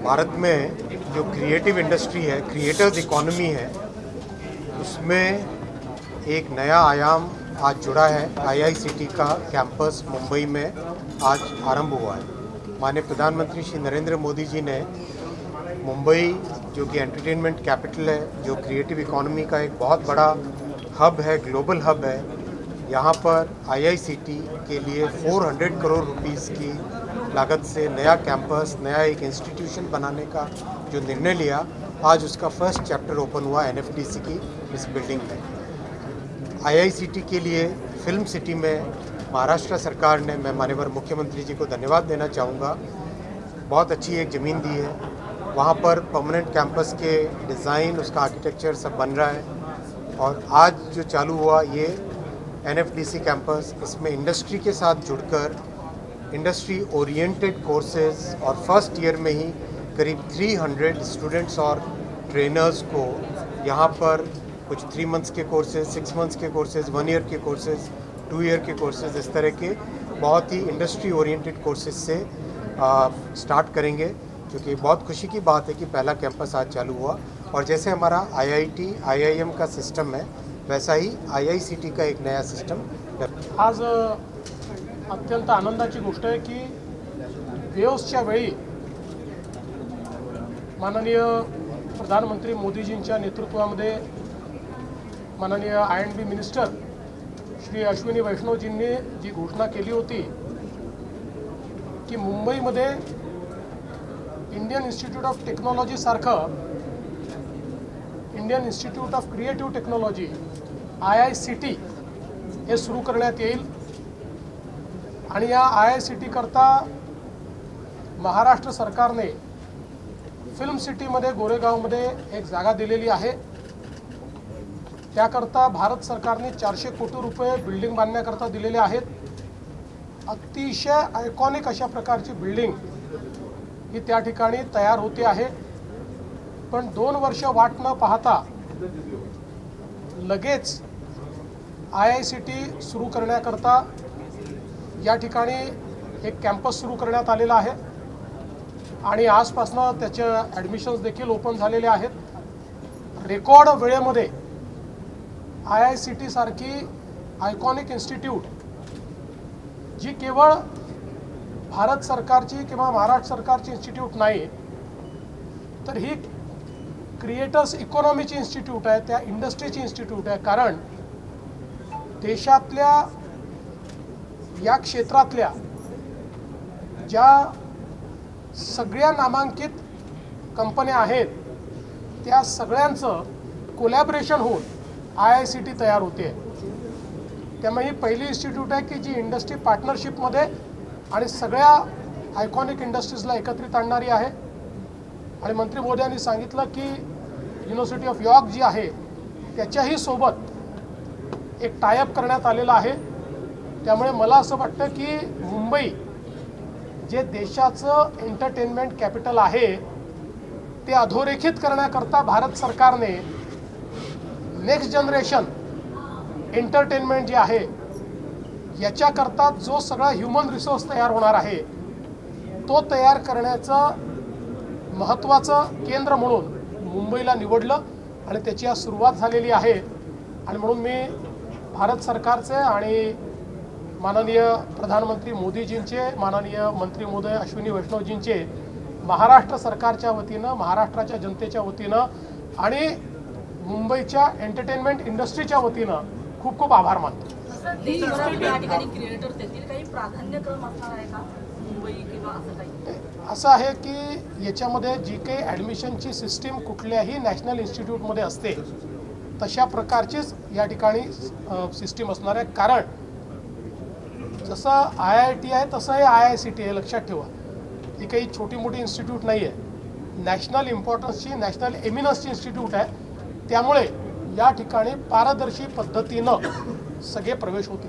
भारत में जो creative industry है, क्रिएटर्स इकोनॉमी है, उसमें एक नया आयाम आज जुड़ा है। आईआईसीटी का कैंपस मुंबई में आज आरंभ हुआ है। माननीय प्रधानमंत्री श्री नरेंद्र मोदी जी ने मुंबई, जो कि एंटरटेनमेंट कैपिटल है, जो क्रिएटिव इकोनॉमी का एक बहुत बड़ा हब है, ग्लोबल हब है, यहाँ पर आईआईसीटी के लिए 400 करोड़ रुपीस की लागत से नया कैंपस, नया एक इंस्टीट्यूशन बनाने का जो निर्णय लिया, आज उसका फर्स्ट चैप्टर ओपन हुआ एनएफडीसी की इस बिल्डिंग में। आईआईसीटी के लिए फिल्म सिटी में महाराष्ट्र सरकार ने, मैं माननीय मुख्यमंत्री जी को धन्यवाद देना चाहूँगा, बहुत अच्छी एक ज़मीन दी है। वहाँ पर परमानेंट कैंपस के डिज़ाइन, उसका आर्किटेक्चर सब बन रहा है। और आज जो चालू हुआ ये एनएफडीसी कैंपस, इसमें इंडस्ट्री के साथ जुड़कर इंडस्ट्री ओरिएंटेड कोर्सेज और फर्स्ट ईयर में ही करीब 300 स्टूडेंट्स और ट्रेनर्स को यहाँ पर कुछ 3 मंथ्स के कोर्सेज, 6 मंथ्स के कोर्सेज, 1 ईयर के कोर्सेज, 2 ईयर के कोर्सेज, इस तरह के बहुत ही इंडस्ट्री ओरिएंटेड कोर्सेज से स्टार्ट करेंगे, क्योंकि बहुत खुशी की बात है कि पहला कैंपस आज चालू हुआ। और जैसे हमारा आईआईटी, आईआईएम का सिस्टम है, वैसा ही आईआईसीटी का एक नया सिस्टम आज अत्यंत आनंदाची गोष्ट आहे की वेव्सच्या वेळी माननीय प्रधानमंत्री मोदीजींच्या नेतृत्वामध्ये माननीय आय&बी मिनिस्टर श्री अश्विनी वैष्णवजींनी जी घोषणा केली होती की मुंबईमध्ये इंडियन इन्स्टिट्यूट ऑफ टेक्नॉलॉजी सारखं Indian institute of creative technology IICT हे सुरू करण्यात येईल। आणि या आयआयसीटी करता महाराष्ट्र सरकारने फिल्म सिटीमध्ये गोरेगावमध्ये एक जागा दिलेली आहे। त्याकरता भारत सरकारने 400 कोटी रुपये बिल्डिंग बांधण्याकरता दिलेले आहेत। अतिशय आयकॉनिक अशा प्रकारची बिल्डिंग ही त्या ठिकाणी तयार होते आहे। पण 2 वर्ष वाट न पाहता लगेच आयआयसीटी सुरू करण्याकरता या ठिकाणी एक कॅम्पस सुरू करण्यात आलेला आहे आणि आजपासून त्याचे ॲडमिशन्स देखील ओपन झालेले आहेत। रेकॉर्ड वेळेमध्ये आयआयसीटी सारखी आयकॉनिक इन्स्टिट्यूट जी केवळ भारत सरकारची किंवा महाराष्ट्र सरकारची इन्स्टिट्यूट नाही, तर ही क्रिएटर्स इकॉनॉमीची इन्स्टिट्यूट आहे, त्या इंडस्ट्रीची इन्स्टिट्यूट आहे। कारण देशातल्या या क्षेत्रातल्या ज्या सगळ्या नामांकित कंपन्या आहेत त्या सगळ्यांचं कोलॅबोरेशन होऊन आयआयसीटी तयार होते। त्यामुळे ही पहिली इन्स्टिट्यूट आहे की जी इंडस्ट्री पार्टनरशिपमध्ये आणि सगळ्या आयकॉनिक इंडस्ट्रीजला एकत्रित आणणारी आहे। आणि मंत्री महोदयांनी सांगितलं की युनिव्हर्सिटी ऑफ यॉर्क जी आहे त्याच्याही सोबत एक टायअप करण्यात आलेला आहे। त्यामुळे मला असं वाटतं की मुंबई जे देशाचं एंटरटेनमेंट कॅपिटल आहे ते अधोरेखित करण्याकरता भारत सरकारने नेक्स्ट जनरेशन एंटरटेनमेंट जे आहे याच्याकरता जो सगळा ह्यूमन रिसोर्स तयार होणार आहे तो तयार करण्याचं महत्त्वाचं केंद्र म्हणून मुंबईला निवडलं आणि त्याची आज सुरुवात झालेली आहे। आणि म्हणून मी भारत सरकारचे आणि माननीय प्रधानमंत्री मोदीजींचे, माननीय मंत्री महोदय अश्विनी वैष्णवजींचे महाराष्ट्र सरकारच्या वतीनं, महाराष्ट्राच्या जनतेच्या वतीनं आणि मुंबईच्या एंटरटेनमेंट इंडस्ट्रीच्या वतीनं खूप खूप आभार मानतो। असं आहे की याच्यामध्ये जी काही ॲडमिशनची सिस्टीम कुठल्याही नॅशनल इन्स्टिट्यूटमध्ये असते तशा प्रकारचीच या ठिकाणी सिस्टीम असणार आहे। कारण जसं आयआयटी आहे तसं हे आयआयसीटी आहे, लक्षात ठेवा। ही काही छोटी मोठी इन्स्टिट्यूट नाही आहे, नॅशनल इम्पॉर्टन्सची, नॅशनल एमिनन्सची इन्स्टिट्यूट आहे। त्यामुळे या ठिकाणी पारदर्शी पद्धतीनं सगळे प्रवेश होतील।